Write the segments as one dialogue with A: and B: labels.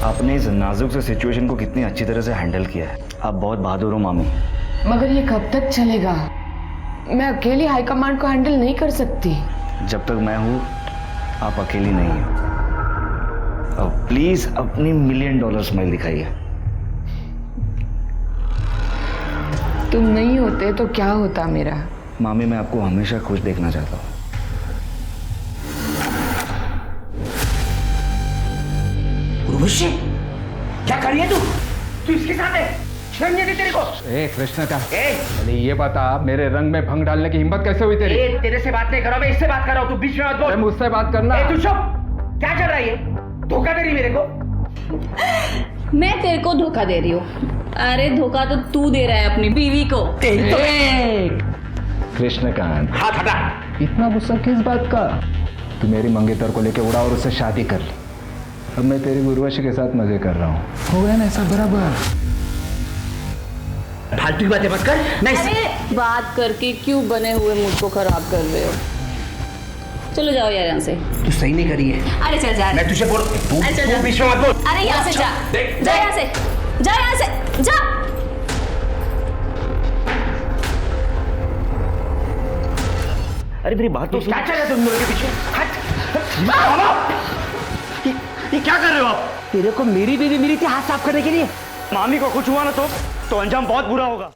A: आपने इस नाजुक से सिचुएशन को कितनी अच्छी तरह से हैंडल किया है। आप बहुत बहादुर हो मामी।
B: मगर ये कब तक चलेगा? मैं अकेली हाईकमांड को हैंडल नहीं कर सकती।
A: जब तक मैं हूं आप अकेली नहीं हो। अब प्लीज अपनी $1 मिलियन स्माइल दिखाइए।
B: तुम नहीं होते तो क्या होता मेरा?
A: मामी मैं आपको हमेशा खुश देखना चाहता हूँ।
C: उर्वशी, क्या कर रही है तू? तू इसके साथ है? शर्म नहीं आती तेरे को?
D: ए कृष्णकांत, पहले ये बता मेरे रंग में भंग डालने की हिम्मत कैसे हुई तेरी?
C: तेरे से बात नहीं कर रहा, मैं इससे बात कर रहा हूँ। तू बीच में मत बोल।
D: मुझसे बात करना।
C: तू चुप। क्या चल रहा है ये? धोखा दे रही मेरे को?
E: मैं तेरे को धोखा दे रही हूँ? अरे धोखा तो तू दे रहा है अपनी बीवी को।
D: कृष्णकांत,
C: हाथ हटा।
D: इतना गुस्सा किस बात का? तू मेरी मंगेतर को लेके उड़ा और उससे शादी कर ली। अब मैं तेरी उर्वशी के साथ मजे कर रहा हूँ। हो गया ना ऐसा बराबर?
C: फालतू की बातें मत कर। नहीं
E: अरे बात करके क्यों बने हुए मूड को खराब कर रहे हो? चलो जाओ यार यहाँ से।
C: तू सही नहीं करी है।
E: अरे चल जा।
C: मैं तुझे बोल।
E: अरे चल जा।
C: तू बीच में मत बोल।
E: अरे यहाँ से जा। जा यहाँ से। जा यहाँ से। जा।
C: अरे मेरी बात तो क्या चल रहा है तुम लोगों के पीछे? ये क्या कर रहे हो आप? तेरे को मेरी बीवी मिली थी हाथ साफ करने के लिए।
A: मामी को कुछ हुआ ना तो अंजाम बहुत बुरा होगा।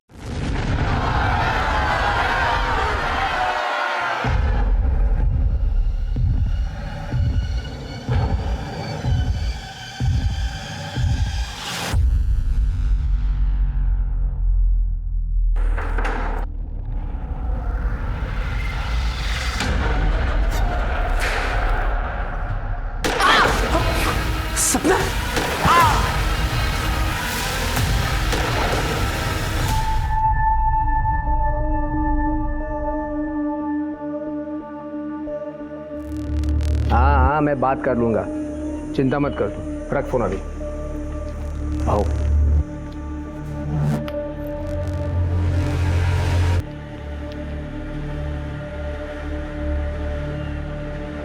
C: सपना।
D: हाँ, मैं बात कर लूंगा, चिंता मत कर तू। रख फोन अभी। आओ।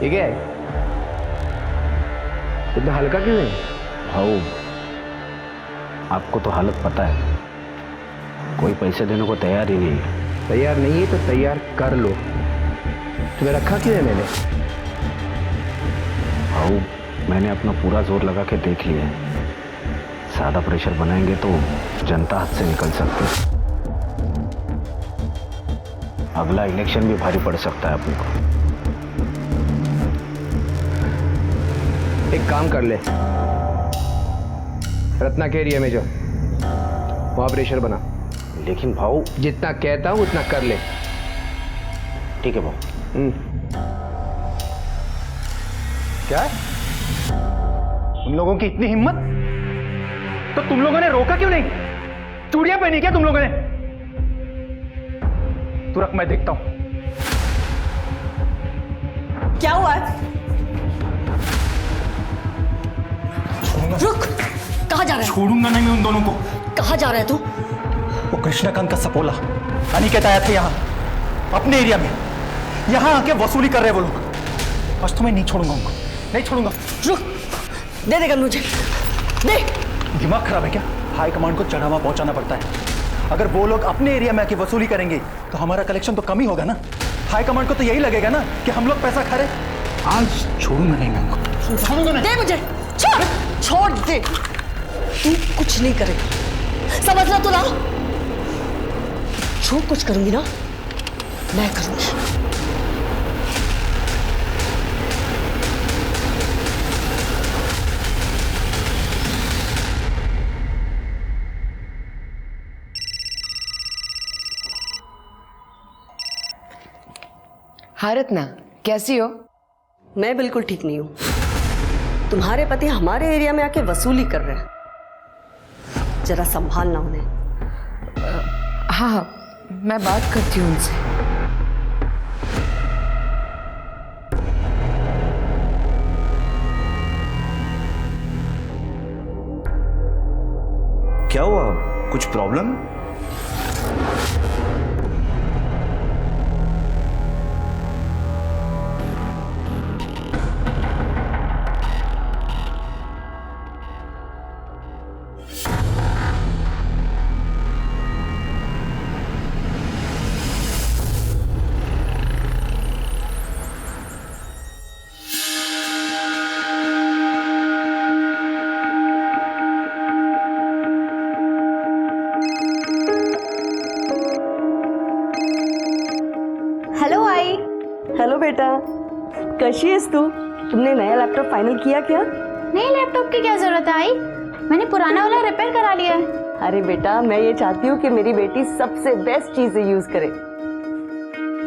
D: ठीक है, इतना हल्का क्यों है?
A: भाऊ आपको तो हालत पता है, कोई पैसे देने को तैयार ही नहीं है।
D: तैयार नहीं है तो तैयार कर लो। तुम्हें रखा क्यों है मैंने?
A: भाऊ मैंने अपना पूरा जोर लगा के देख लिया है। ज्यादा प्रेशर बनाएंगे तो जनता हाथ से निकल सकती है। अगला इलेक्शन भी भारी पड़ सकता है अपने को।
D: एक काम कर ले, रत्ना के एरिया में जो वहां प्रेशर बना।
A: लेकिन भाऊ
D: जितना कहता हूं उतना कर ले।
A: ठीक है भाऊ।
F: क्या है? तुम लोगों की इतनी हिम्मत, तो तुम लोगों ने रोका क्यों नहीं? चूड़ियां पहनी क्या तुम लोगों ने? तू रख, मैं देखता हूं।
E: क्या हुआ? रुक, कहाँ जा रहा है?
F: छोड़ूंगा नहीं मैं उन दोनों को।
E: कहाँ जा रहा है तू?
F: वो कृष्णकांत का सपोला अनिकेत आया था यहाँ, अपने एरिया में। यहाँ आके वसूली कर रहे वो लोग। आज तो मैं नहीं छोड़ूंगा उनको, नहीं छोड़ूंगा।
E: रुक, दे देगा मुझे, दे।
F: दिमाग खराब है क्या? हाई कमांड को चढ़ावा पहुंचाना पड़ता है। अगर वो लोग अपने एरिया में आके वसूली करेंगे तो हमारा कलेक्शन तो कम ही होगा ना। हाई कमांड को तो यही लगेगा ना कि हम लोग पैसा खा रहे। आज छोड़ूंगा नहीं मैं उनको, छोड़ूंगा नहीं।
E: दे मुझे, छोड़, छोड़ दे। तू कुछ नहीं करेगा, समझ लो तो ना। जो कुछ करूंगी ना मैं करूंगी।
B: हाँ रत्ना, कैसी हो?
G: मैं बिल्कुल ठीक नहीं हूं। तुम्हारे पति हमारे एरिया में आके वसूली कर रहे हैं, जरा संभालना उन्हें।
B: हाँ, मैं बात करती हूँ उनसे।
A: क्या हुआ? कुछ प्रॉब्लम?
G: कैसी है तू? तुमने नया लैपटॉप फाइनल किया क्या?
H: नए लैपटॉप की क्या जरूरत है आई? मैंने पुराना वाला रिपेयर करा लिया है।
G: अरे बेटा, मैं ये चाहती हूँ कि मेरी बेटी सबसे बेस्ट चीजें यूज करे।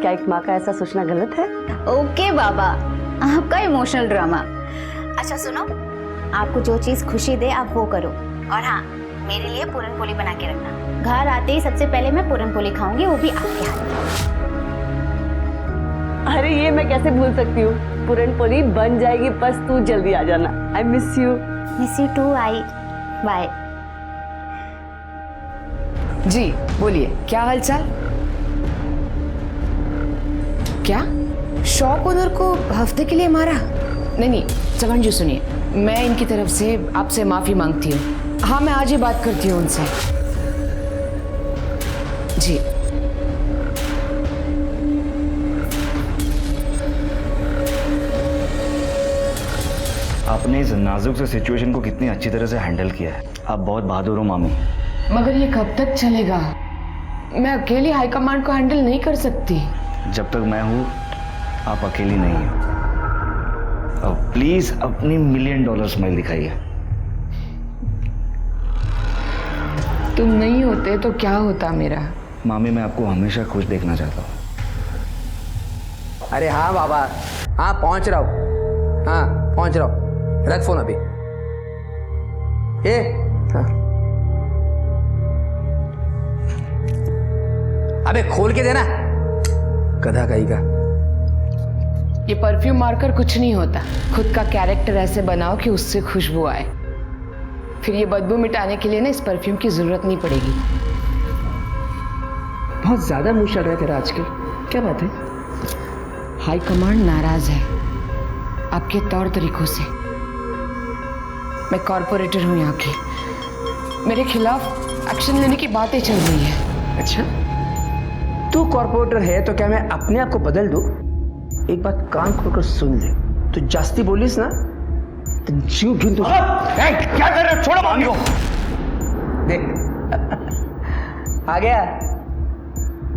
G: क्या एक माँ का ऐसा सोचना गलत है?
H: ओके बाबा, आपका इमोशनल ड्रामा। अच्छा सुनो, आपको जो चीज खुशी दे आप वो करो। और हाँ, मेरे लिए पूरन पोली बना के रखना। घर आते ही सबसे पहले मैं पूरन पोली खाऊंगी, वो भी आपके हाथ की।
G: अरे ये मैं कैसे भूल सकती हूँ। पूरन पोली बन जाएगी, बस तू जल्दी आ जाना। I miss you.
H: Miss you too आई। बाय।
B: जी बोलिए, क्या हालचाल? क्या शॉप ओनर को हफ्ते के लिए मारा? नहीं, चमन जी सुनिए, मैं इनकी तरफ से आपसे माफी मांगती हूँ। हाँ, मैं आज ही बात करती हूँ उनसे। जी
A: आपने इस नाजुक से सिचुएशन को कितनी अच्छी तरह से हैंडल किया है। आप बहुत बहादुर हो मामी।
B: मगर ये कब तक चलेगा? मैं अकेली हाई कमांड को हैंडल नहीं कर सकती।
A: जब तक मैं हूं आप अकेली नहीं हो। अब प्लीज अपनी $1 मिलियन स्माइल दिखाइए।
B: तुम नहीं होते तो क्या होता मेरा?
A: मामी, मैं आपको हमेशा खुश देखना चाहता हूँ।
C: अरे हाँ बाबा, हाँ पहुंच रहा हूँ। हाँ पहुंच रहा हूँ, रख फोन अभी। हाँ। अबे खोल के देना, गधा कहीं का।
B: ये परफ्यूम मारकर कुछ नहीं होता। खुद का कैरेक्टर ऐसे बनाओ कि उससे खुशबू आए। फिर ये बदबू मिटाने के लिए ना इस परफ्यूम की जरूरत नहीं पड़ेगी। बहुत ज्यादा मुंह चल रहा है तेरा आजकल, क्या बात है? हाई कमांड नाराज है आपके तौर तरीकों से। मैं कॉर्पोरेटर हूँ यहाँ की, मेरे खिलाफ एक्शन लेने की बातें चल रही है।
C: अच्छा, तू कॉर्पोरेटर है तो क्या मैं अपने आप को बदल दूं? एक बात कान खोलकर सुन ले, तू जास्ती बोलिस ना तो जीव ढूंढ। क्या कर रहे हो? छोड़ो मामी को। देख आ गया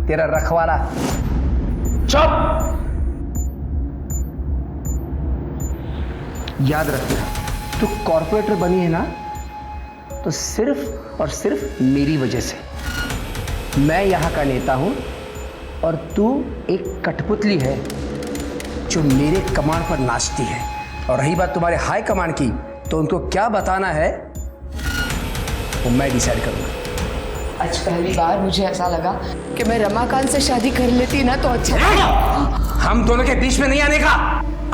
C: तेरा रखवाला। चुप। याद रखना, तू कॉर्पोरेटर बनी है ना तो सिर्फ और सिर्फ मेरी वजह से। मैं यहाँ का नेता हूँ और तू एक कठपुतली है जो मेरे कमांड पर नाचती है। और रही बात तुम्हारे हाई कमांड की, तो उनको क्या बताना है वो मैं डिसाइड करूँगा।
B: आज पहली बार मुझे ऐसा लगा कि मैं रमाकांत से शादी कर लेती ना तो अच्छा।
C: हम दोनों के बीच में नहीं आने का,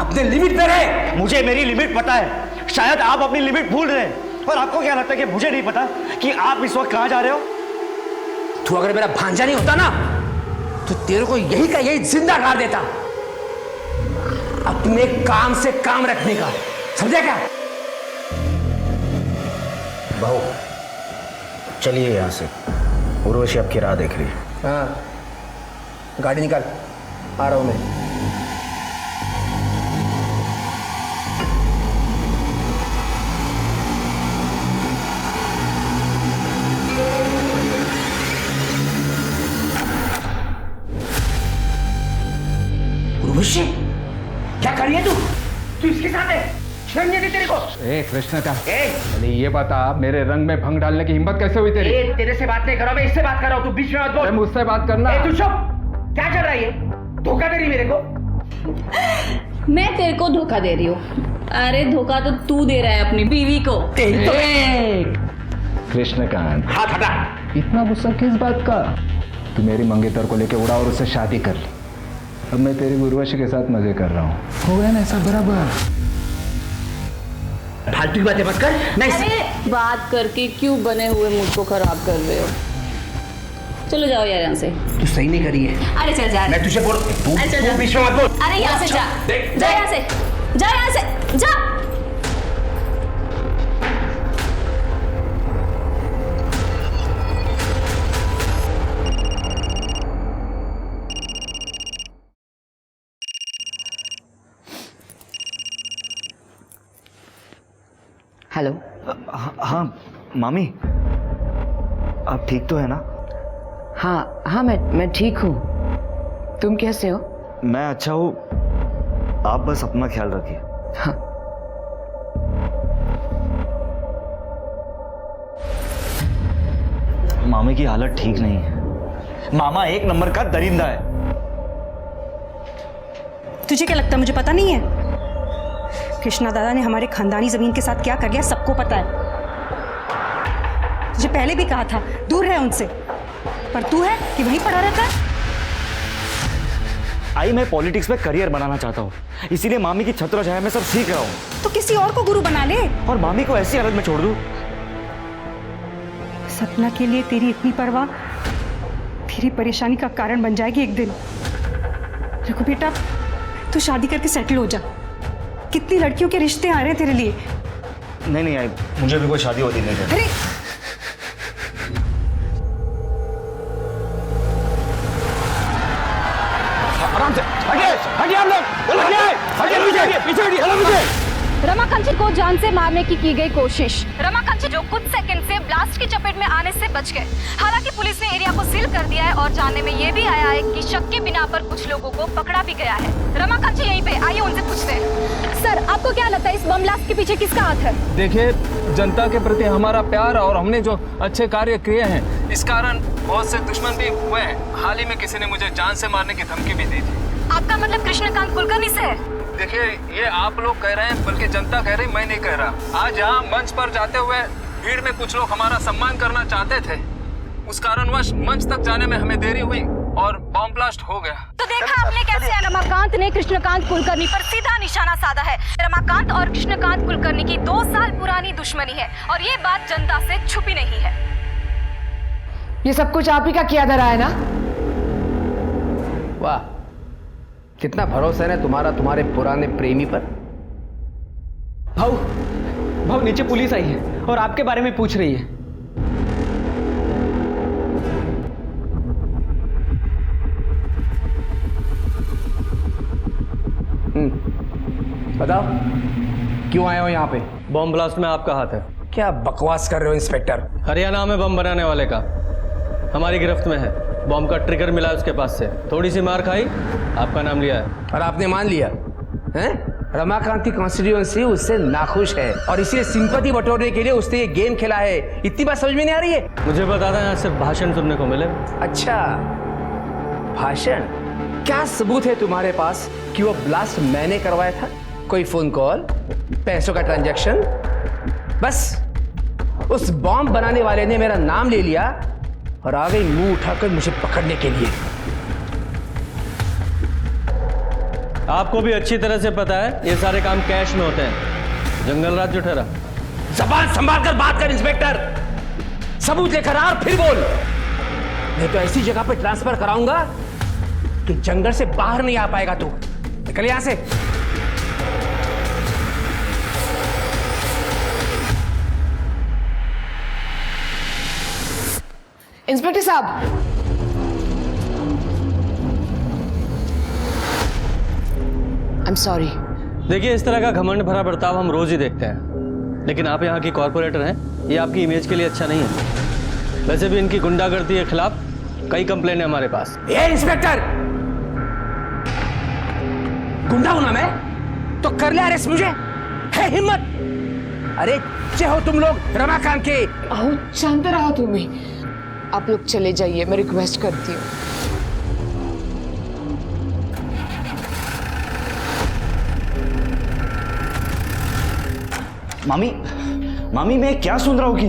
C: अपने लिमिट पे रहे।
F: मुझे मेरी लिमिट पता है, शायद आप अपनी लिमिट भूल रहे हैं। और आपको क्या लगता है कि मुझे नहीं पता कि आप इस वक्त कहां जा रहे हो?
C: तू अगर मेरा भांजा नहीं होता ना तो तेरे को यही का यही जिंदा कर देता। अपने काम से काम रखने का, समझा क्या?
A: बहू चलिए यहाँ से, उर्वशी आपकी राह देख रही है।
C: हाँ, गाड़ी निकाल, आ रहा हूं मैं। उर्वशी, क्या कर रही है तू? तू इसके साथ है? शर्म नहीं आती तेरे को?
D: ए कृष्ण का, अरे ये बता, मेरे रंग में भंग डालने की हिम्मत कैसे हुई तेरी?
C: तेरे से बात नहीं कर रहा, मैं इससे बात कर रहा हूँ। तू बीच में मत बोल।
D: मुझसे बात करना।
C: तू चुप। क्या कर रहा है ये? धोखा दे रही मेरे को?
E: मैं तेरे को धोखा दे रही हूँ? अरे धोखा तो तू दे रहा है अपनी बीवी को।
D: कृष्णकांत,
C: हाथ हटा।
D: इतना गुस्सा किस बात का? तू मेरी मंगेतर को लेके उड़ा और उससे शादी कर ली। अब मैं तेरी उर्वशी के साथ मजे कर रहा हूँ। हो गया ना ऐसा बराबर?
C: फालतू की बातें मत कर। नहीं,
E: अरे बात करके क्यों बने हुए मूड को खराब कर रहे हो? चलो जाओ यार यहाँ से।
C: तू सही नहीं करी है।
E: अरे चल जा।
C: मैं तुझे बोल,
E: अरे चल जा।
C: तू बीच में मत बोल।
E: अरे यहाँ से जा, जा यहाँ से, जा यहाँ से, जा।
B: हेलो।
A: हाँ मामी, आप ठीक तो है ना?
B: हाँ, मैं ठीक हूँ। तुम कैसे हो?
A: मैं अच्छा हूँ,
I: आप बस अपना ख्याल रखिए।
C: हाँ।
I: मामी की हालत ठीक नहीं है। मामा एक नंबर का दरिंदा है।
J: तुझे क्या लगता है मुझे पता नहीं है? कृष्णा दादा ने हमारे खानदानी जमीन के साथ क्या कर लिया सबको पता है। तुझे पहले भी कहा था दूर रहे उनसे, पर तू है कि वहीं पड़ा रहता है।
I: आई मैं पॉलिटिक्स में करियर बनाना चाहता हूँ, इसीलिए मामी की छत्र छाया में सब सीख रहा हूँ।
J: तो किसी और को गुरु बना ले
I: और मामी को ऐसी हालत में छोड़ दूँ।
J: सपना के लिए तेरी इतनी परवाह तेरी परेशानी का कारण बन जाएगी एक दिन। देखो बेटा, तू शादी करके सेटल हो जा। कितनी लड़कियों के रिश्ते आ रहे हैं तेरे लिए।
I: नहीं आई, मुझे भी कोई शादी होती नहीं है।
J: अरे
C: आराम से हटिए हम लोग, हटिए पीछे।
K: रमाकांत जी को जान से मारने की गई कोशिश। रमाकांत जी जो कुछ सेकंड से ब्लास्ट की चपेट में आने से बच गए। हालांकि पुलिस ने एरिया को सील कर दिया है और जानने में ये भी आया है कि शक के बिना पर कुछ लोगों को पकड़ा भी गया है। रमाकांत जी यहीं पे, आइए उनसे पूछते हैं। सर, आपको क्या लगता है इस बम ब्लास्ट के पीछे किसका हाथ है?
D: देखिए, जनता के प्रति हमारा प्यार और हमने जो अच्छे कार्य किए हैं, इस कारण बहुत से दुश्मन भी हुए हैं। हाल ही में किसी ने मुझे जान से मारने की धमकी भी दी थी।
K: आपका मतलब कृष्णकांत कुलकर्णी से है?
D: देखिए, ये आप लोग कह रहे हैं, बल्कि जनता कह रही, मैं नहीं कह रहा। आज यहाँ मंच पर जाते हुए भीड़ में कुछ लोग हमारा सम्मान करना चाहते थे, उस कारणवश मंच तक जाने में हमें देरी हुई और बॉम्ब ब्लास्ट हो गया।
K: तो देखा आपने कैसे रमाकांत ने कृष्णकांत कुलकर्णी पर सीधा निशाना साधा है। रमाकांत और कृष्णकांत कुलकर्णी की 2 साल पुरानी दुश्मनी है और ये बात जनता से छुपी नहीं है।
B: ये सब कुछ आप ही का किया धरा है ना?
C: वाह, कितना भरोसा है तुम्हारा तुम्हारे पुराने प्रेमी पर।
L: भाऊ नीचे पुलिस आई है और आपके बारे में पूछ रही है।
C: बताओ क्यों आए हो यहाँ पे?
L: बम ब्लास्ट में आपका हाथ है।
C: क्या बकवास कर रहे हो इंस्पेक्टर?
L: हरियाणा में बम बनाने वाले का हमारी गिरफ्त में है। बॉम्ब का ट्रिगर मिला उसके पास से, थोड़ी सी मार खाई, आपका नाम लिया है
C: और आपने मान लिया हैं? रमाकांत की कॉन्स्टिट्यूएंसी उससे नाखुश है और इसीलिए सिंपैथी बटोरने के लिए उसने ये गेम खेला है। इतनी बात समझ में नहीं आ रही है?
L: मुझे बता दें, यहाँ सिर्फ भाषण सुनने को मिले।
C: अच्छा, भाषण? क्या सबूत है तुम्हारे पास कि वो ब्लास्ट मैंने करवाया था? कोई फोन कॉल, पैसों का ट्रांजैक्शन? बस उस बॉम्ब बनाने वाले ने मेरा नाम ले लिया और आ गई मुंह उठाकर मुझे पकड़ने के लिए।
L: आपको भी अच्छी तरह से पता है ये सारे काम कैश में होते हैं। जंगल राज जो ठहरा।
C: जबान संभाल कर बात कर इंस्पेक्टर। सबूत लेकर आ और फिर बोल, नहीं तो ऐसी जगह पे ट्रांसफर कराऊंगा कि जंगल से बाहर नहीं आ पाएगा तू। निकल यहां से।
B: इंस्पेक्टर साहब, आई एम सॉरी।
L: देखिए, इस तरह का घमंड भरा बर्ताव हम रोज ही देखते हैं, लेकिन आप यहाँ की कॉर्पोरेटर हैं, ये आपकी इमेज के लिए अच्छा नहीं है। वैसे भी इनकी गुंडागर्दी के खिलाफ कई कंप्लेंट है हमारे पास।
C: ये इंस्पेक्टर, गुंडा हूं ना मैं तो कर ले अरेस्ट मुझे? है हिम्मत? अरे चे हो तुम लोग रमाकांत के।
B: शांत रहो तुम ही। आप लोग चले जाइए, मैं रिक्वेस्ट करती हूँ।
I: मामी मैं क्या सुन रहा हूँ कि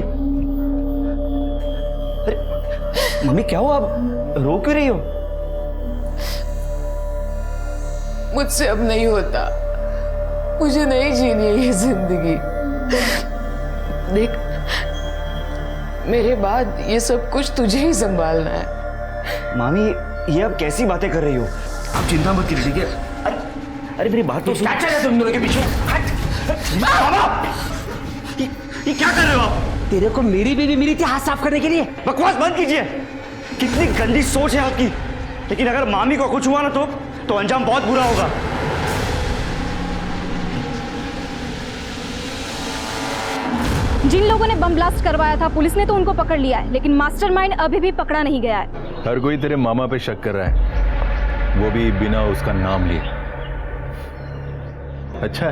I: अरे मामी क्या हो, आप रो क्यों रही हो?
B: मुझसे अब नहीं होता, मुझे नहीं जीनी है ये जिंदगी। देख, मेरे बाद ये सब कुछ तुझे ही संभालना है।
I: मामी ये आप कैसी बातें कर रही हो? आप चिंता मत कीजिए, ठीक है? अरे मेरी बात तो
C: क्या चल रहा है तुम दोनों के पीछे?
I: ये क्या कर रहे हो आप?
C: तेरे को मेरी बीवी मिली थी हाथ साफ करने के लिए।
I: बकवास बंद कीजिए। कितनी गंदी सोच है आपकी। लेकिन अगर मामी को कुछ हुआ ना तो अंजाम बहुत बुरा होगा।
K: जिन लोगों ने बम ब्लास्ट करवाया था पुलिस ने तो उनको पकड़ लिया है, लेकिन मास्टरमाइंड अभी भी पकड़ा नहीं गया है।
M: हर कोई तेरे मामा पे शक कर रहा है, वो भी बिना उसका नाम लिए।
I: अच्छा,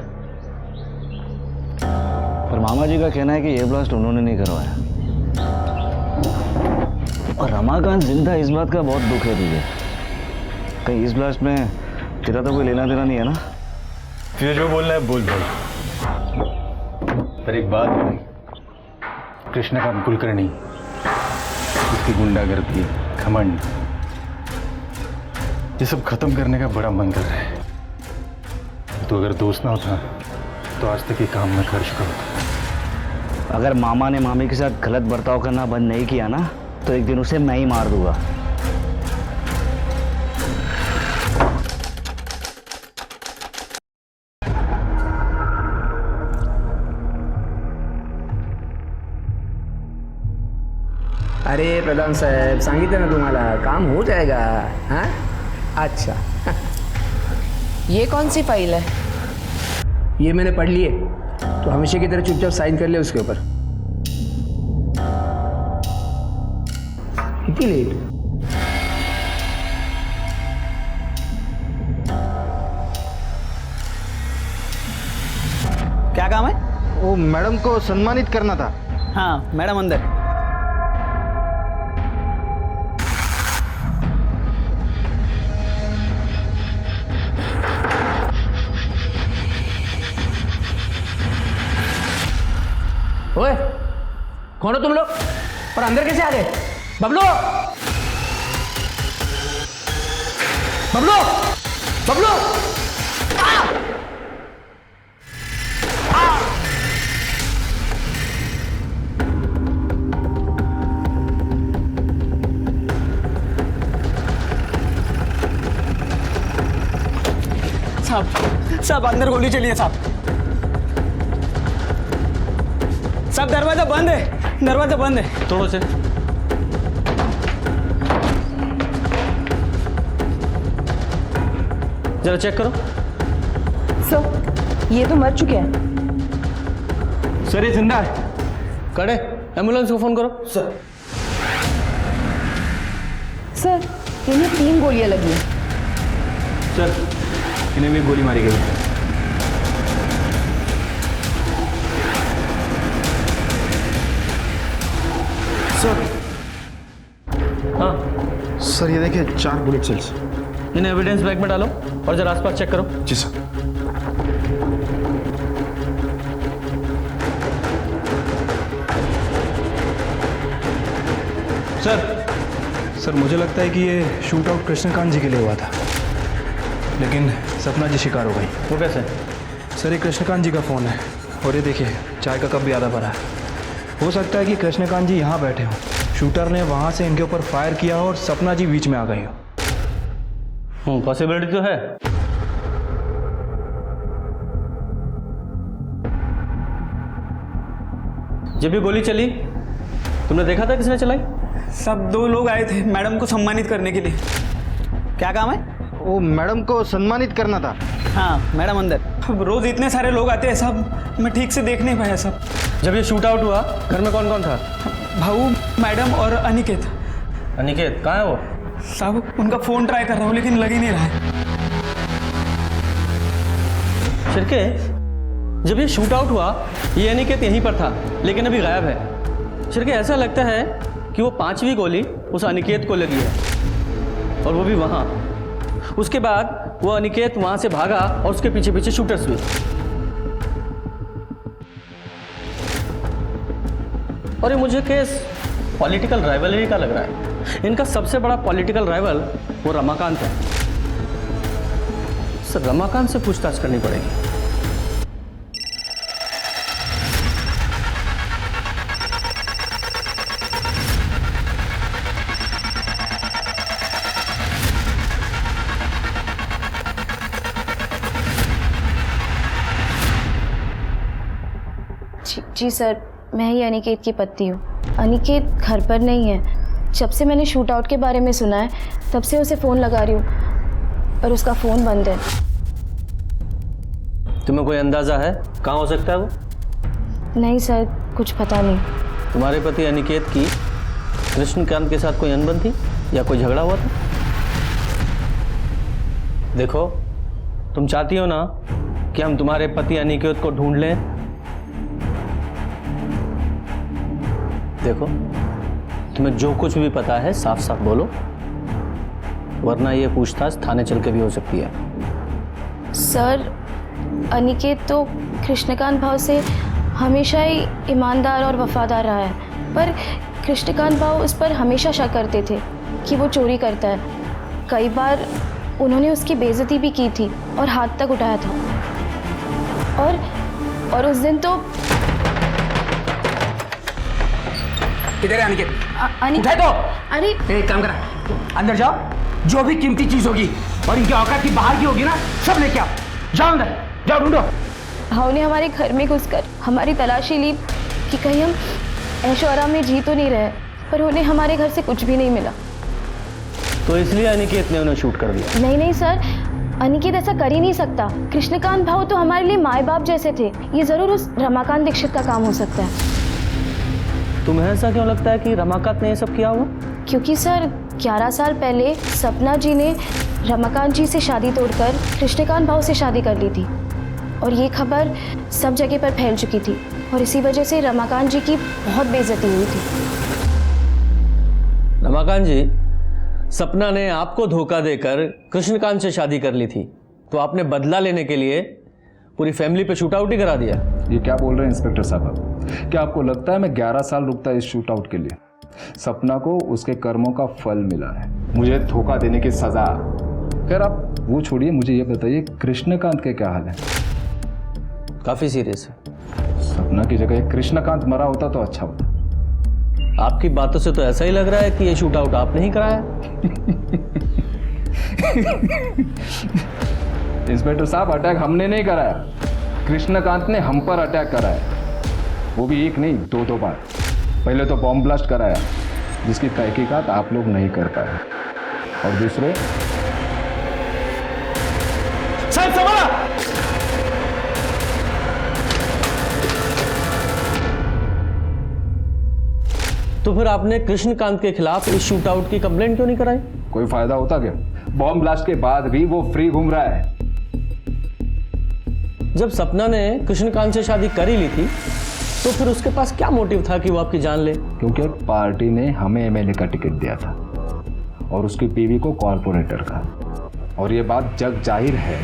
I: पर मामा जी का कहना है कि ये ब्लास्ट उन्होंने नहीं करवाया। और रमाकांत जिंदा, इस बात का बहुत दुख है तुझे। कहीं इस ब्लास्ट में तेरा तो कोई लेना देना नहीं है ना?
F: तुझे जो बोलना है बोल भाई। पर एक बात है भाई, कृष्णकांत कुलकर्णी, उसकी गुंडागर्दी, घमंड, ये सब खत्म करने का बड़ा मन कर रहा है। तो अगर दोस्त ना होता तो आज तक ये काम मैं कर चुका होता।
I: अगर मामा ने मामी के साथ गलत बर्ताव करना बंद नहीं किया ना, तो एक दिन उसे मैं ही मार दूंगा।
C: अरे प्रधान साहेब, सांगितलं ना तुम्हाला, काम हो जाएगा। हाँ, अच्छा।
B: ये कौन सी फाइल है?
C: ये मैंने पढ़ लिए, तो हमेशा की तरह चुपचाप साइन कर ले उसके ऊपर। इतनी लेट?
M: क्या काम है?
I: वो मैडम को सम्मानित करना था।
M: हाँ मैडम अंदर।
C: ओए, कौन हो तुम लोग और अंदर कैसे आ गए? बबलू, बबलू, बबलू!
M: साहब अंदर गोली चली है साहब। साहब दरवाजा बंद है, दरवाजा बंद है।
L: तोड़ो से। जरा चेक करो।
B: सर, ये तो मर चुके हैं।
L: सर ये जिंदा है। कड़े, एम्बुलेंस को फोन करो। सर।
B: सर, इन्हें 3 गोलियां लगी हैं।
L: सर, इन्हें भी गोली मारी गई।
F: सर।
L: हाँ
F: सर, ये देखिए 4 बुलेट सेल्स।
L: इन्हें एविडेंस बैग में डालो और जरा आसपास चेक करो।
F: जी सर। सर मुझे लगता है कि ये शूट आउट कृष्णकांत जी के लिए हुआ था, लेकिन सपना जी शिकार हो गई।
L: वो कैसे?
F: सर ये कृष्णकांत जी का फ़ोन है, और ये देखिए चाय का कप भी आधा भरा है। हो सकता है कि कृष्णकांत जी यहाँ बैठे हों, शूटर ने वहाँ से इनके ऊपर फायर किया हो और सपना जी बीच में आ गई हो।
L: पॉसिबिलिटी तो है। जब भी गोली चली तुमने देखा था किसने चलाई?
M: सब 2 लोग आए थे मैडम को सम्मानित करने के लिए। क्या काम है?
I: वो मैडम को सम्मानित करना था।
M: हाँ मैडम अंदर। अब रोज इतने सारे लोग आते हैं साहब, मैं ठीक से देख नहीं पाया सब।
L: जब ये शूट आउट हुआ घर में कौन कौन था?
M: भाऊ, मैडम और अनिकेत।
L: अनिकेत कहाँ है वो?
M: साहब उनका फ़ोन ट्राई कर रहा हूँ लेकिन लग ही नहीं रहा है।
L: शिरके, जब ये शूट आउट हुआ ये अनिकेत यहीं पर था लेकिन अभी गायब है। शिरके, ऐसा लगता है कि वो 5वीं गोली उस अनिकेत को लगी है, और वो भी वहाँ। उसके बाद वो अनिकेत वहाँ से भागा और उसके पीछे पीछे शूटर्स भी। और ये मुझे केस पॉलिटिकल राइवलरी का लग रहा है। इनका सबसे बड़ा पॉलिटिकल राइवल वो रमाकांत है। सर रमाकांत से पूछताछ करनी पड़ेगी।
H: जी सर, मैं ही अनिकेत की पत्नी हूँ। अनिकेत घर पर नहीं है। जब से मैंने शूट आउट के बारे में सुना है तब से उसे फ़ोन लगा रही हूँ, पर उसका फ़ोन बंद है।
L: तुम्हें कोई अंदाज़ा है कहाँ हो सकता है वो?
H: नहीं सर, कुछ पता नहीं।
L: तुम्हारे पति अनिकेत की कृष्णकांत के साथ कोई अनबन थी या कोई झगड़ा हुआ था? देखो, तुम चाहती हो ना कि हम तुम्हारे पति अनिकेत को ढूंढ लें? देखो, तुम्हें जो कुछ भी पता है साफ साफ बोलो, वरना ये पूछताछ थाने चल के भी हो सकती है।
K: सर, अनिकेत तो कृष्णकांत भाव से हमेशा ही ईमानदार और वफादार रहा है, पर कृष्णकांत भाव उस पर हमेशा शक करते थे कि वो चोरी करता है। कई बार उन्होंने उसकी बेइज्जती भी की थी और हाथ तक उठाया था। और उस दिन तो
C: किधर है अनिकेत?
K: अनिकेत
C: उठा दो।
K: अरे
C: एक काम करा, अंदर जाओ, जो भी कीमती चीज होगी और इनकी औकात की बाहर की होगी ना, सब लेके आओ। जाओ अंदर, जाओ ढूंढो।
K: भाव ने हमारे घर में घुसकर हमारी तलाशी ली कि कहीं हम ऐशो आराम में जी तो नहीं रहे, पर उन्हें हमारे घर से कुछ भी नहीं मिला।
L: तो इसलिए अनिकेत ने उन्हें शूट कर दिया?
K: नहीं सर, अनिकेत ऐसा कर ही नहीं सकता। कृष्णकांत भाव तो हमारे लिए माए बाप जैसे थे। ये जरूर उस रमाकांत दीक्षित का काम हो सकता है।
L: तुम्हें ऐसा क्यों लगता है कि रमाकांत ने ये सब किया होगा?
K: क्योंकि सर 11 साल पहले सपना जी ने रमाकांत जी से शादी तोड़कर कृष्णकांत भाव से शादी कर ली थी और ये खबर सब जगह पर फैल चुकी थी और इसी वजह से रमाकांत जी की बहुत बेइज्जती हुई थी।
L: रमाकांत जी, सपना ने आपको धोखा देकर कृष्णकांत से शादी कर ली थी, तो आपने बदला लेने के लिए पूरी फैमिली पे शूट आउट ही करा दिया।
N: ये क्या बोल रहे हैं इंस्पेक्टर साहब? क्या आपको लगता है मैं 11 साल रुकता इस शूट आउट के लिए? सपना को उसके कर्मों का फल मिला है, मुझे धोखा देने की सजा। खैर आप वो छोड़िए, मुझे ये बताइए कृष्णकांत के क्या हाल है?
L: काफी सीरियस है।
N: सपना की जगह कृष्णकांत मरा होता तो अच्छा होता।
L: आपकी बातों से तो ऐसा ही लग रहा है कि ये शूट आउट आपने ही कराया।
N: इंस्पेक्टर साहब, अटैक हमने नहीं कराया, कृष्णकांत ने हम पर अटैक कराया, वो भी एक नहीं 2 बार। पहले तो बॉम्ब ब्लास्ट कराया जिसकी तहकीकात आप लोग नहीं कर पाए, और दूसरे
L: तो फिर आपने कृष्णकांत के खिलाफ इस शूट आउट की कंप्लेंट क्यों नहीं कराई?
N: कोई फायदा होता क्या? बॉम्ब ब्लास्ट के बाद भी वो फ्री घूम रहा है।
L: जब सपना ने कृष्णकांत से शादी कर ही ली थी, तो फिर उसके पास क्या मोटिव था कि वो आपकी जान ले?
N: क्योंकि पार्टी ने हमें एमएलए का टिकट दिया था और उसकी बीवी को कॉर्पोरेटर का, और ये बात जग जाहिर है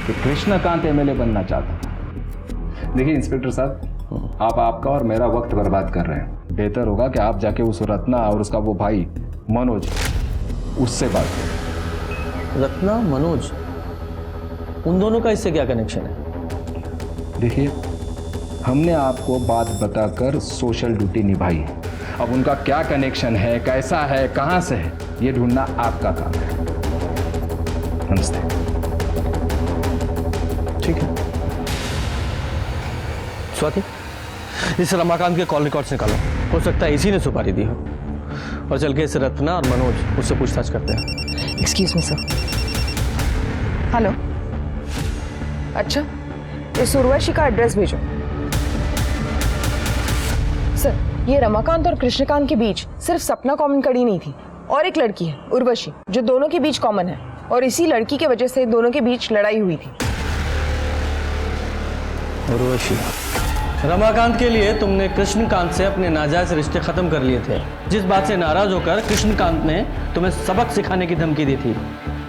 N: कि कृष्णकांत एमएलए बनना चाहता था। देखिए इंस्पेक्टर साहब, आप आपका और मेरा वक्त बर्बाद कर रहे हैं। बेहतर होगा कि आप जाके उस रत्ना और उसका वो भाई मनोज, उससे बात करें।
L: रत्ना, मनोज, उन दोनों का इससे क्या कनेक्शन है?
N: देखिए, हमने आपको बात बताकर सोशल ड्यूटी निभाई है। अब उनका क्या कनेक्शन है, कैसा है, कहां से है, ये ढूंढना आपका काम है। नमस्ते।
L: ठीक है। स्वाति, इस रमाकांत के कॉल रिकॉर्ड्स निकालो, हो सकता है इसी ने सुपारी दी हो, और चल के इस रत्ना और मनोज उससे पूछताछ करते हैं।
B: Excuse me sir. हेलो। अच्छा, इस उर्वशी का एड्रेस भेजो। सर, ये रमाकांत और कृष्णकांत के बीच सिर्फ सपना कॉमन कड़ी नहीं थी, और एक लड़की है उर्वशी, जो दोनों के बीच कॉमन है, और इसी लड़की के वजह से दोनों के बीच लड़ाई हुई थी।
L: उर्वशी, रमाकांत के लिए तुमने कृष्णकांत से अपने नाजायज रिश्ते खत्म कर लिए थे, जिस बात से नाराज होकर कृष्णकांत ने तुम्हें सबक सिखाने की धमकी दी थी।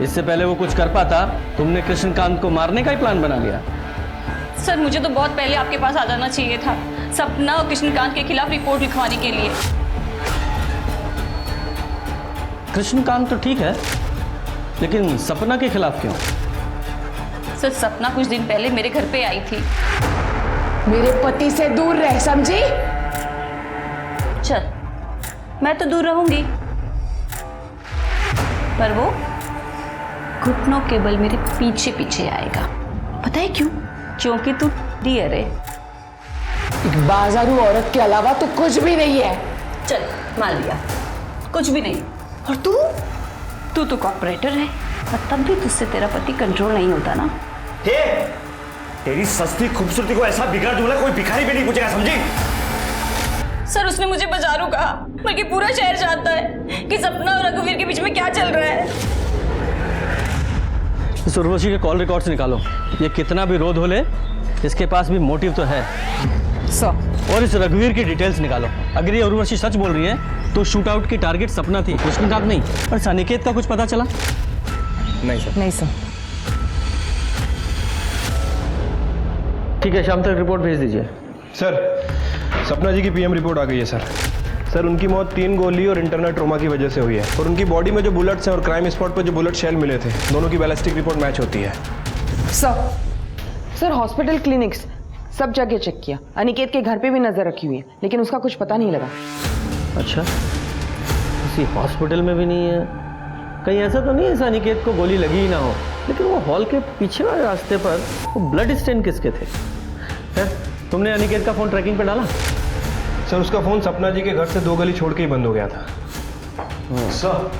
L: इससे पहले वो कुछ कर पाता, तुमने कृष्णकांत को मारने का ही प्लान बना लिया।
E: सर, मुझे तो बहुत पहले आपके पास आ जाना चाहिए था, सपना और कृष्णकांत के खिलाफ रिपोर्ट लिखवाने के लिए।
L: कृष्णकांत तो ठीक है, लेकिन सपना के खिलाफ क्यों?
E: सर, सपना कुछ दिन पहले मेरे घर पे आई थी।
B: मेरे पति से दूर रह, समझी?
E: चल, मैं तो दूर रहूंगी, पर वो घुटनों के बल मेरे पीछे पीछे आएगा। पता है क्यों? क्योंकि तू डियर है।
B: एक बाजारू औरत के अलावा तो कुछ भी नहीं है।
E: चल, मान लिया, कुछ भी नहीं। और तू तो कॉर्पोरेटर है, और तब भी तुझसे तेरा पति कंट्रोल नहीं होता ना।
I: तेरी सस्ती खूबसूरती को ऐसा बिगड़ा दूंगा कोई भिखारी भी नहीं पूछेगा, समझी?
E: सर, उसने मुझे बाजारू कहा, बल्कि पूरा शहर जानता है कि सपना और रघुवीर के बीच में क्या चल रहा है।
L: इस उर्वशी के कॉल रिकॉर्ड्स निकालो। ये कितना भी रोध हो ले, इसके पास भी मोटिव तो है।
B: सर,
L: और इस रघुवीर की डिटेल्स निकालो। अगर ये उर्वशी सच बोल रही है तो शूट आउट की टारगेट सपना थी, कृष्णकांत नहीं। और इस अनिकेत का कुछ पता चला?
F: नहीं सर।
B: नहीं सर।
L: ठीक है, शाम तक रिपोर्ट भेज दीजिए।
O: सर, सपना जी की पीएम रिपोर्ट आ गई है सर। सर, उनकी मौत 3 गोली और इंटरनल ट्रोमा की वजह से हुई है, और उनकी बॉडी में जो बुलेट्स हैं और क्राइम स्पॉट पर जो बुलेट शेल मिले थे, दोनों की बैलिस्टिक रिपोर्ट मैच होती है।
B: सर हॉस्पिटल, क्लिनिक्स सब जगह चेक किया। अनिकेत के घर पे भी नजर रखी हुई है, लेकिन उसका कुछ पता नहीं लगा।
L: अच्छा, किसी हॉस्पिटल में भी नहीं है? कहीं ऐसा तो नहीं है इस अनिकेत को गोली लगी ही ना हो? लेकिन वो हॉल के पीछे वाले रास्ते पर वो ब्लड स्टेन किसके थे? तुमने अनिकेत का फोन ट्रैकिंग पे डाला?
O: सर, उसका फोन सपना जी के घर से 2 गली छोड़ के ही बंद हो गया था।
F: सर,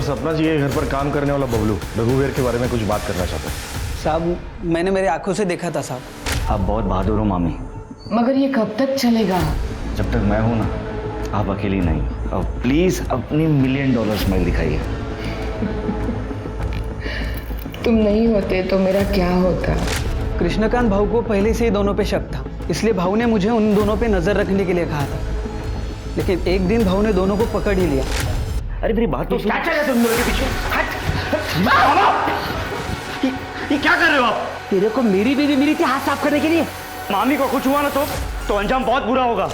F: सपना जी के घर पर काम करने वाला बबलू रघुवीर के बारे में कुछ बात करना चाहता है।
M: साहब, मैंने मेरी आंखों से देखा था साहब।
A: आप बहुत बहादुर हो मामी।
B: मगर ये कब तक चलेगा?
A: जब तक मैं हूं ना, आप अकेली नहीं। अब प्लीज अपनी $1 मिलियन स्माइल दिखाइए।
B: तुम नहीं होते तो मेरा क्या होता?
M: कृष्णकांत भाऊ को पहले से ही दोनों पे शक था, इसलिए भाऊ ने मुझे उन दोनों पे नजर रखने के लिए कहा था। लेकिन एक दिन भाऊ ने दोनों को पकड़ ही लिया।
I: अरे मेरी बात तो
C: क्या चल रहा है तुम दोनों के पीछे?
I: ये क्या कर रहे हो आप?
C: तेरे को मेरी बीवी मिली थी हाथ साफ करने के लिए।
I: मामी को कुछ हुआ ना तो अंजाम बहुत बुरा होगा।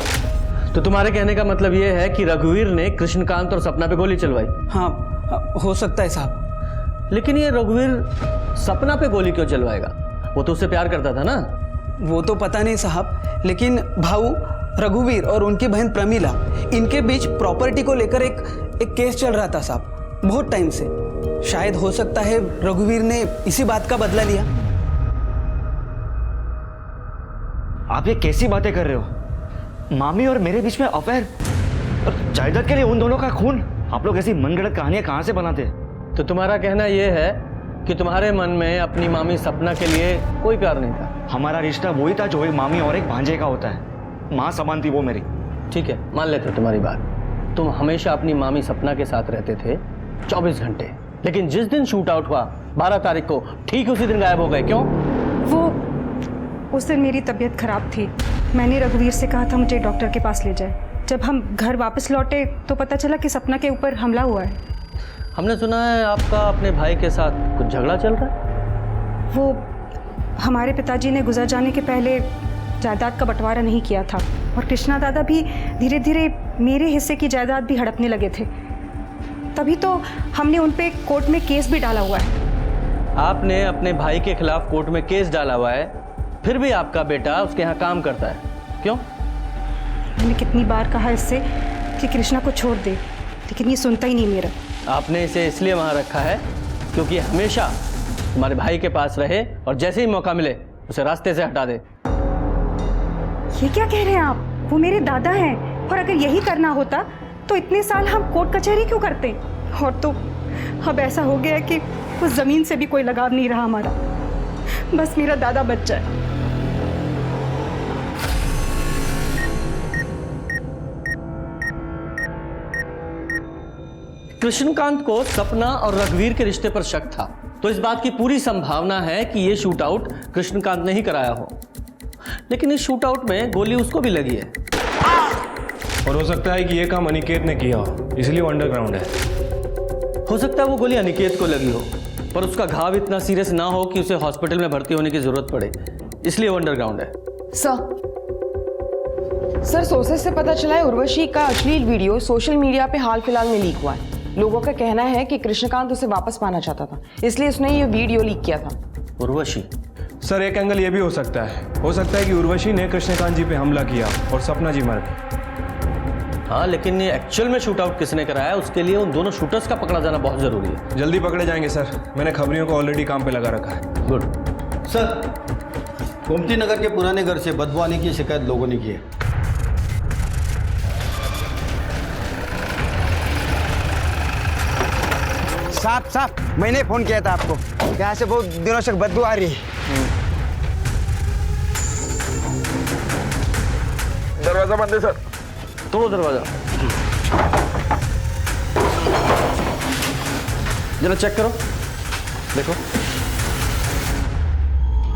L: तो तुम्हारे कहने का मतलब ये है कि रघुवीर ने कृष्णकांत और सपना पे गोली चलवाई?
M: हाँ, हो सकता है साहब।
L: लेकिन ये रघुवीर सपना पे गोली क्यों चलवाएगा? वो तो उससे प्यार करता था ना।
M: वो तो पता नहीं साहब, लेकिन भाऊ रघुवीर और उनकी बहन प्रमीला, इनके बीच प्रॉपर्टी को लेकर एक केस चल रहा था साहब, बहुत टाइम से। शायद हो सकता है रघुवीर ने इसी बात का बदला लिया।
I: आप ये कैसी बातें कर रहे हो? मामी और मेरे बीच में अफेयर और जायदाद के लिए उन दोनों का खून? आप लोग ऐसी मनगढ़ंत कहानियां कहां से बनाते हैं?
L: तो तुम्हारा कहना यह है कि तुम्हारे मन में अपनी मामी सपना के लिए कोई प्यार नहीं था?
I: हमारा रिश्ता वही था जो एक मामी और एक भांजे का होता है। माँ समान थी वो मेरी।
L: ठीक है, मान लेते हो तुम्हारी बात। तुम हमेशा अपनी मामी सपना के साथ रहते थे 24 घंटे, लेकिन जिस दिन शूट आउट हुआ 12 तारीख को, ठीक उसी दिन गायब हो गए। क्यों?
J: वो उस दिन मेरी तबीयत खराब थी। मैंने रघुवीर से कहा था मुझे डॉक्टर के पास ले जाए। जब हम घर वापस लौटे तो पता चला कि सपना के ऊपर हमला हुआ है।
L: हमने सुना है आपका अपने भाई के साथ कुछ झगड़ा चल रहा है।
J: वो हमारे पिताजी ने गुजर जाने के पहले जायदाद का बंटवारा नहीं किया था, और कृष्णा दादा भी धीरे धीरे मेरे हिस्से की जायदाद भी हड़पने लगे थे। तभी तो हमने उन पे कोर्ट में केस भी डाला हुआ है।
L: आपने अपने भाई के खिलाफ कोर्ट में केस डाला हुआ है, फिर भी आपका बेटा उसके यहाँ काम करता है। क्यों?
J: मैंने कितनी बार कहा इससे कि कृष्णा को छोड़ दे, लेकिन ये सुनता ही नहीं मेरा।
L: आपने इसे इसलिए वहाँ रखा है क्योंकि हमेशा तुम्हारे भाई के पास रहे, और जैसे ही मौका मिले उसे रास्ते से हटा दे।
J: ये क्या कह रहे हैं आप? वो मेरे दादा हैं, और अगर यही करना होता तो इतने साल हम कोर्ट कचहरी क्यों करते? और तो अब ऐसा हो गया है कि उस जमीन से भी कोई लगाव नहीं रहा हमारा। बस मेरा दादा बच जाए।
L: कृष्णकांत को सपना और रघुवीर के रिश्ते पर शक था, तो इस बात की पूरी संभावना है कि यह शूट आउट कृष्णकांत ने ही कराया हो। लेकिन इस शूट आउट में गोली उसको भी लगी है,
O: और हो सकता है कि यह काम अनिकेत ने किया हो, इसलिए वो अंडरग्राउंड है।
L: हो सकता है वो गोली अनिकेत को लगी हो, पर उसका घाव इतना सीरियस ना हो कि उसे हॉस्पिटल में भर्ती होने की जरूरत पड़े, इसलिए वो अंडरग्राउंड है।
B: सर सोर्सेस से पता चला है उर्वशी का अश्लील वीडियो सोशल मीडिया पे हाल फिलहाल में लीक हुआ है। लोगों का कहना है कि कृष्णकांत उसे वापस पाना चाहता था, इसलिए उसने ये वीडियो लीक किया था।
L: उर्वशी?
O: सर, एक एंगल ये भी हो सकता है कि उर्वशी ने कृष्णकांत जी पे हमला किया और सपना जी मर गई।
L: हाँ, लेकिन ये एक्चुअल में शूट आउट किसने कराया, उसके लिए उन दोनों शूटर्स का पकड़ा जाना बहुत जरूरी है।
O: जल्दी पकड़े जाएंगे सर, मैंने खबरियों को ऑलरेडी काम पे लगा रखा है।
L: गुड।
P: सर, गोमती नगर के पुराने घर से बदबू आने की शिकायत लोगों ने की है।
Q: साहब, मैंने फोन किया था आपको, यहाँ से बहुत दिनों से बदबू आ रही है।
O: दरवाजा बंद है सर।
L: तोड़ो दरवाजा, जरा चेक करो। देखो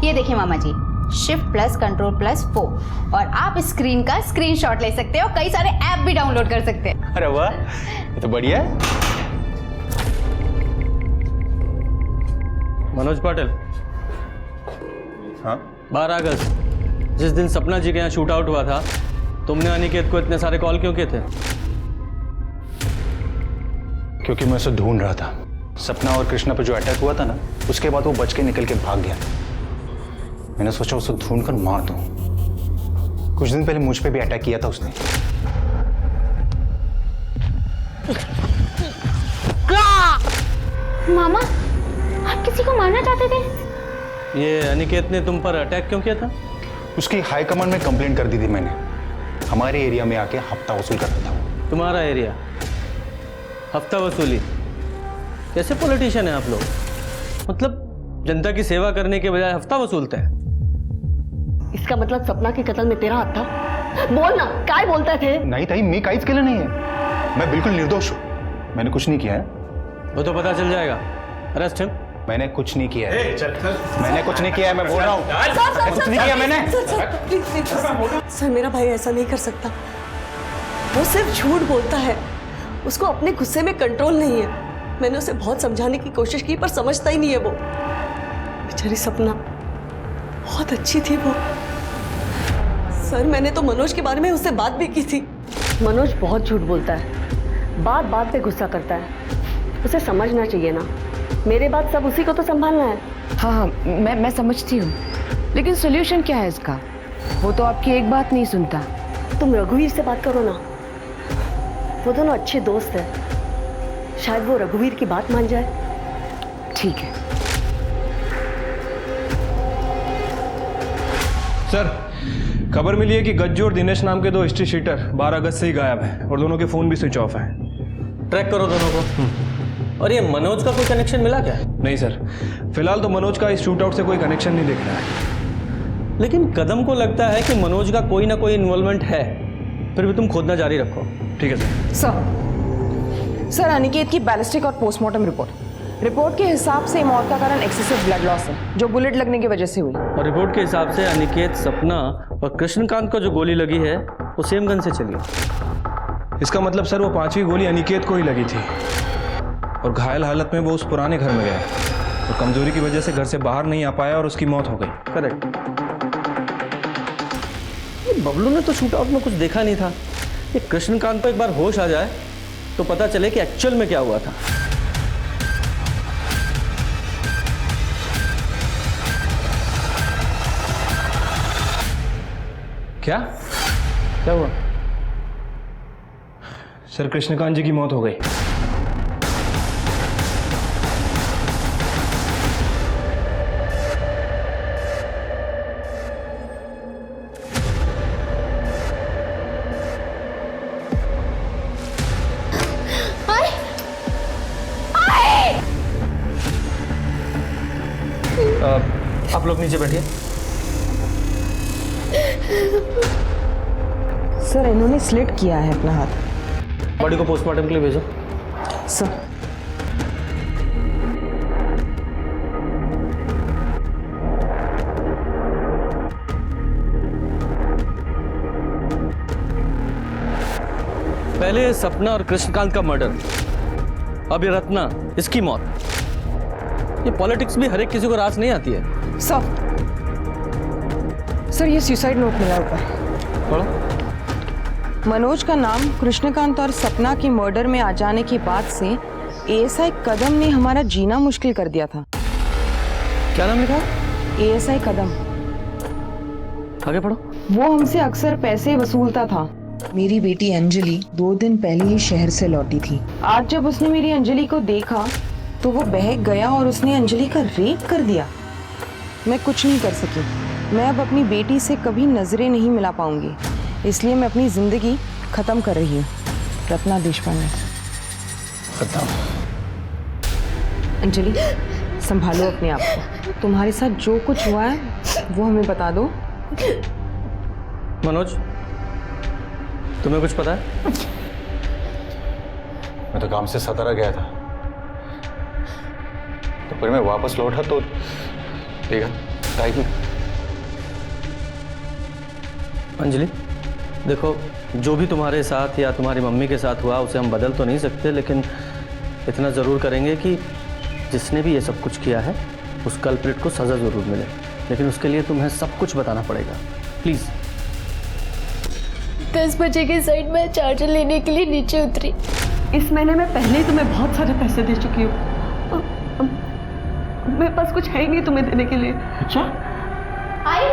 H: ये देखिए मामा जी, शिफ्ट प्लस कंट्रोल प्लस 4 और आप स्क्रीन का स्क्रीनशॉट ले सकते हो, कई सारे ऐप भी डाउनलोड कर सकते हैं।
F: अरे वाह, ये तो बढ़िया है।
L: मनोज पाटिल।
F: हाँ
L: 12 अगस्त जिस दिन सपना जी के यहाँ शूट आउट हुआ था, तुमने अनिकेत को इतने सारे कॉल क्यों किए थे?
F: क्योंकि मैं उसे ढूंढ रहा था। सपना और कृष्णा पे जो अटैक हुआ था ना, उसके बाद वो बच के निकल के भाग गया। मैंने सोचा उसे ढूंढ कर मार दूं। कुछ दिन पहले मुझ पे भी अटैक किया था उसने।
H: मामा, आप किसी को मारना चाहते थे?
L: ये अनिकेत ने तुम पर अटैक क्यों किया था?
F: उसकी हाई कमांड में कंप्लेंट कर दी थी मैंने। हमारे एरिया में आके हफ्ता वसूल कर रहा था।
L: तुम्हारा एरिया हफ्ता वसूली? कैसे पॉलिटिशियन है आप लोग? मतलब जनता की सेवा करने के बजाय हफ्ता वसूलते हैं।
G: इसका मतलब सपना के कत्ल में तेरा हाथ था? बोल ना, काय बोलते थे?
F: नहीं ताई, मैं काइज के लिए नहीं है। मैं बिल्कुल निर्दोष हूँ। मैंने कुछ नहीं किया है।
L: वो तो पता चल जाएगा। Arrest him.
F: मैंने कुछ नहीं किया है। मैंने कुछ नहीं किया है, मैं बोल रहा हूँ। कुछ नहीं किया मैंने।
G: सर मेरा भाई ऐसा नहीं कर सकता। वो सिर्फ झूठ बोलता है। उसको अपने गुस्से में कंट्रोल नहीं है। मैंने उसे बहुत समझाने की कोशिश की पर समझता ही नहीं है वो। बेचारी सपना बहुत अच्छी थी वो। सर मैंने तो मनोज के बारे में उससे बात भी की थी। मनोज बहुत झूठ बोलता है, बात बात पे गुस्सा करता है। उसे समझना चाहिए ना। मेरे बाद सब उसी को तो संभालना है।
B: हाँ हाँ, मैं समझती हूँ, लेकिन सोल्यूशन क्या है इसका? वो तो आपकी एक बात नहीं सुनता।
G: तुम रघुवीर से बात करो ना, वो दोनों अच्छे दोस्त हैं। शायद वो रघुवीर की बात मान जाए।
B: ठीक है
O: सर, खबर मिली है कि गज्जू और दिनेश नाम के 2 हिस्ट्री शीटर 12 अगस्त से ही गायब हैं और दोनों के फोन भी स्विच ऑफ हैं।
L: ट्रैक करो दोनों को। और ये मनोज का कोई कनेक्शन मिला क्या?
O: नहीं सर, फिलहाल तो मनोज का इस शूट आउट से कोई कनेक्शन नहीं दिख रहा है।
L: लेकिन कदम को लगता है कि मनोज का कोई ना कोई इन्वॉल्वमेंट है। फिर भी तुम खोदना जारी रखो।
O: ठीक है सर।
B: सर, अनिकेत की बैलिस्टिक और पोस्टमार्टम रिपोर्ट के हिसाब से मौत का कारण एक्सेसिव ब्लड लॉस है, जो बुलेट लगने की वजह से हुई।
L: और रिपोर्ट के हिसाब से अनिकेत, सपना और कृष्णकांत को जो गोली लगी है वो सेम गन से चली।
O: इसका मतलब सर वो 5वीं गोली अनिकेत को ही लगी थी और घायल हालत में वो उस पुराने घर में गया और कमजोरी की वजह से घर से बाहर नहीं आ पाया और उसकी मौत हो गई।
L: करेक्ट। बबलू ने तो शूट आउट में कुछ देखा नहीं था। ये कृष्णकांत को एक बार होश आ जाए तो पता चले कि एक्चुअल में क्या हुआ था।
O: क्या
L: हुआ?
O: सर, कृष्णकांत जी की मौत हो गई।
L: आप लोग नीचे बैठिए।
B: सर, इन्होंने स्लिट किया है अपना हाथ।
L: बॉडी को पोस्टमार्टम के लिए भेजो।
B: सर,
L: पहले सपना और कृष्णकांत का मर्डर, अब ये रत्ना, इसकी मौत। ये पॉलिटिक्स भी हर एक किसी को रास नहीं आती है।
B: सर ये सुसाइड नोट मिला ऊपर।
L: पढ़ो।
J: मनोज का नाम कृष्णकांत और सपना की मर्डर में आ जाने के बाद से एएसआई कदम ने हमारा जीना मुश्किल कर दिया था।
L: क्या नाम लिखा?
J: एएसआई कदम।
L: आगे पढ़ो।
J: वो हमसे अक्सर पैसे वसूलता था।
B: मेरी बेटी अंजलि 2 दिन पहले ही शहर से लौटी थी।
J: आज जब उसने मेरी अंजलि को देखा तो वो बहक गया और उसने अंजलि का रेप कर दिया। मैं कुछ नहीं कर सकी। मैं अब अपनी बेटी से कभी नजरें नहीं मिला पाऊंगी, इसलिए मैं अपनी जिंदगी खत्म कर रही हूँ। रत्ना देशपांडे।
F: खत्म?
J: अंजलि, संभालो अपने आप को। तुम्हारे साथ जो कुछ हुआ है वो हमें बता दो।
L: मनोज, तुम्हें कुछ पता है?
F: मैं तो काम से सतारा गया था।
R: तो फिर मैं वापस लौटा तो देखा टाइम।
L: अंजलि देखो, जो भी तुम्हारे साथ या तुम्हारी मम्मी के साथ हुआ उसे हम बदल तो नहीं सकते, लेकिन इतना ज़रूर करेंगे कि जिसने भी ये सब कुछ किया है उस कल्प्रिट को सज़ा ज़रूर मिले। लेकिन उसके लिए तुम्हें सब कुछ बताना पड़ेगा, प्लीज़।
K: 10 बजे के साइड में चार्जर लेने के लिए नीचे उतरी।
G: इस महीने में पहले ही तुम्हें बहुत सारे पैसे दे चुकी हूँ। मेरे पास कुछ है ही नहीं तुम्हें देने के लिए।
L: अच्छा,
H: आई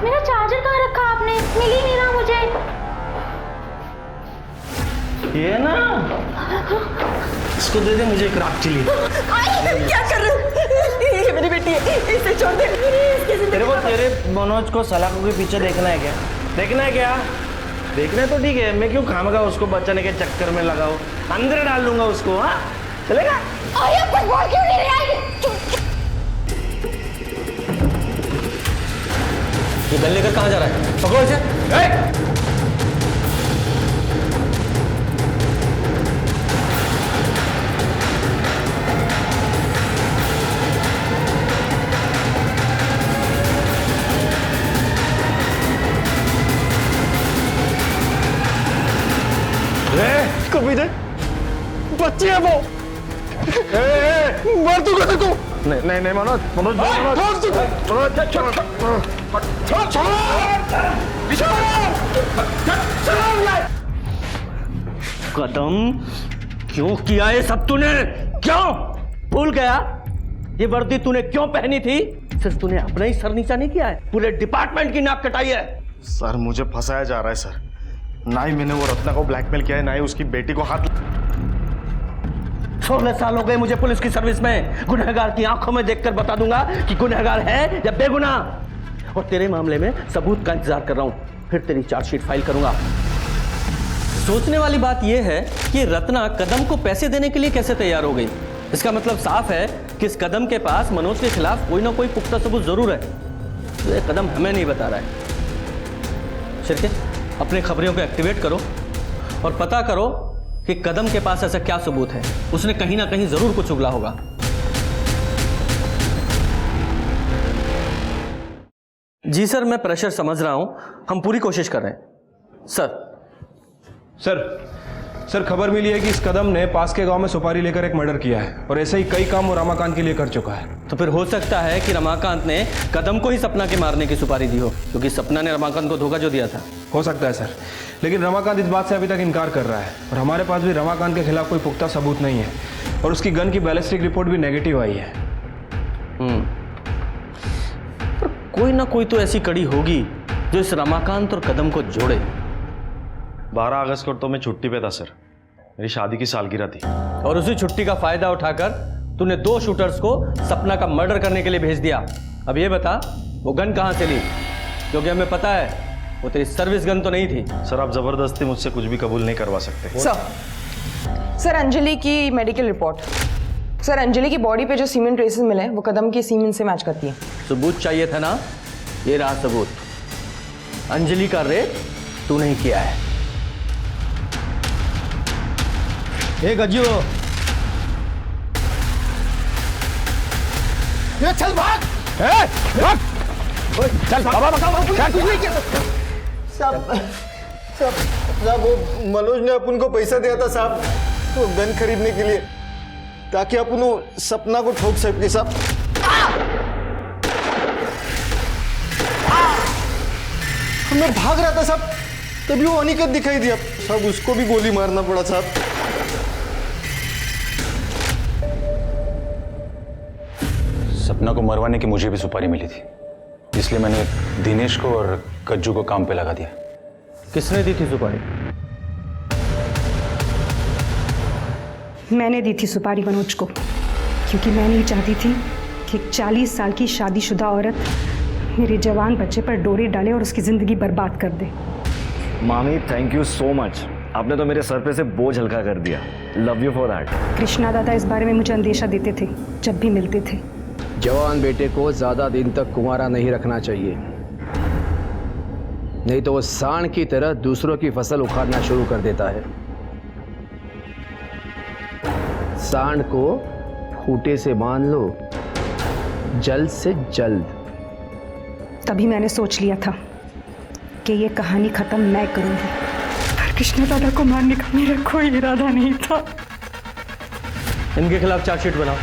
H: मेरा चार्जर कहाँ रखा आपने? मिल ही नहीं रहा मुझे।
L: ये ना, इसको दे दे मुझे एक रात के लिए।
G: क्या कर रहे हो? ये मेरी बेटी है, इसे छोड़ दे।
L: तेरे को तेरे मनोज को सलाखों के पीछे देखना है क्या? देखना है क्या? देखना है तो ठीक है, मैं क्यों खामगा उसको बचाने के चक्कर में लगाऊं? अंदर डाल लूंगा उसको। हाँ चलेगा?
K: कुछ बोल क्यों नहीं रही?
L: ये गन लेकर कहाँ जा रहा है? पकड़ो इसे।
O: कभी दे, बच्ची है वो। मार दूंगा तेरे को। नहीं नहीं मनोज, मनोज
L: कदम क्यों किया ये सब तूने? क्यों भूल गया? ये वर्दी तूने क्यों पहनी थी? सिर्फ तूने अपना ही सर नीचा नहीं किया है, पूरे डिपार्टमेंट की नाक कटाई है।
S: सर मुझे फंसाया जा रहा है सर। ना ही मैंने वो रत्ना को ब्लैकमेल किया है, ना ही उसकी बेटी को हाथ।
L: 16 साल हो गए मुझे पुलिस की सर्विस में। गुनहगार की आंखों में देखकर बता दूंगा कि गुनहगार है या बेगुनाह। और तेरे मामले में सबूत का इंतजार कर रहा हूं, फिर तेरी चार्जशीट फाइल करूंगा। सोचने वाली बात यह है कि रत्ना कदम को पैसे देने के लिए कैसे तैयार हो गई। इसका मतलब साफ है कि इस कदम के पास मनोज के खिलाफ कोई ना कोई पुख्ता सबूत जरूर है। तो ये कदम हमें नहीं बता रहा है। शिरके, अपने खबरों को एक्टिवेट करो और पता करो कि कदम के पास ऐसा क्या सबूत है। उसने कहीं ना कहीं जरूर कुछ उगला होगा। जी सर, मैं प्रेशर समझ रहा हूं, हम पूरी कोशिश कर रहे हैं।
O: सर खबर मिली है कि इस कदम ने पास के गांव में सुपारी लेकर एक मर्डर किया है और ऐसे ही कई काम वो रमाकांत के लिए कर चुका है।
L: तो फिर हो सकता है कि रमाकांत ने कदम को ही सपना के मारने की सुपारी दी हो, क्योंकि सपना ने रमाकांत को धोखा जो दिया था।
O: हो सकता है सर, लेकिन रमाकांत इस बात से अभी तक इनकार कर रहा है और हमारे पास भी रमाकांत के खिलाफ कोई पुख्ता सबूत नहीं है और उसकी गन की बैलिस्टिक रिपोर्ट भी नेगेटिव आई है।
L: पर कोई ना कोई तो ऐसी कड़ी होगी जो इस रमाकांत और कदम को जोड़े।
S: 12 अगस्त को तो मैं छुट्टी पे था सर, मेरी शादी की सालगिरह थी।
L: और उसी छुट्टी का फायदा उठाकर तूने 2 शूटर्स को सपना का मर्डर करने के लिए भेज दिया। अब ये बता, वो गन कहाँ से ली? क्योंकि हमें पता है वो तेरी सर्विस गन तो नहीं थी।
S: सर आप जबरदस्ती मुझसे कुछ भी कबूल नहीं करवा सकते।
T: सर अंजलि की मेडिकल रिपोर्ट। सर अंजलि की बॉडी पे जो सीमेंट ट्रेसेस मिले वो कदम के सीमेन से मैच करती है।
L: सबूत चाहिए था ना, ये रहा सबूत। अंजलि का रेप तू नहीं किया है।
P: गज्जू,
O: ये चल भाग। चल बाबा
P: साहब वो मनोज ने अपन को पैसा दिया था साहब, वो गन खरीदने के लिए, ताकि अपन वो सपना को ठोक सके साहब। मैं भाग रहा था साहब, तभी वो अनिकेत दिखाई दिया साहब, उसको भी गोली मारना पड़ा साहब।
R: सपना को मरवाने की मुझे भी सुपारी मिली थी, इसलिए मैंने दिनेश को और कज्जू को काम पे लगा दिया।
L: किसने दी थी सुपारी?
J: मैंने दी थी सुपारी मनोज को, क्योंकि मैं नहीं चाहती थी कि एक 40 साल की शादीशुदा औरत मेरे जवान बच्चे पर डोरी डाले और उसकी जिंदगी बर्बाद कर दे।
I: मामी थैंक यू सो मच, आपने तो मेरे सर पे से बोझ हल्का कर दिया। Love you for that.
J: Krishna दादा इस बारे में मुझे अंदेशा देते थे जब भी मिलते थे।
C: जवान बेटे को ज्यादा दिन तक कुंवारा नहीं रखना चाहिए, नहीं तो वो सांड की तरह दूसरों की फसल उखाड़ना शुरू कर देता है। सांड को खूंटे से बांध लो, जल्द से जल्द।
J: तभी मैंने सोच लिया था कि ये कहानी खत्म मैं करूंगी, पर कृष्णा दादा को मारने का मेरा कोई इरादा नहीं था।
L: इनके खिलाफ चार्जशीट बनाओ।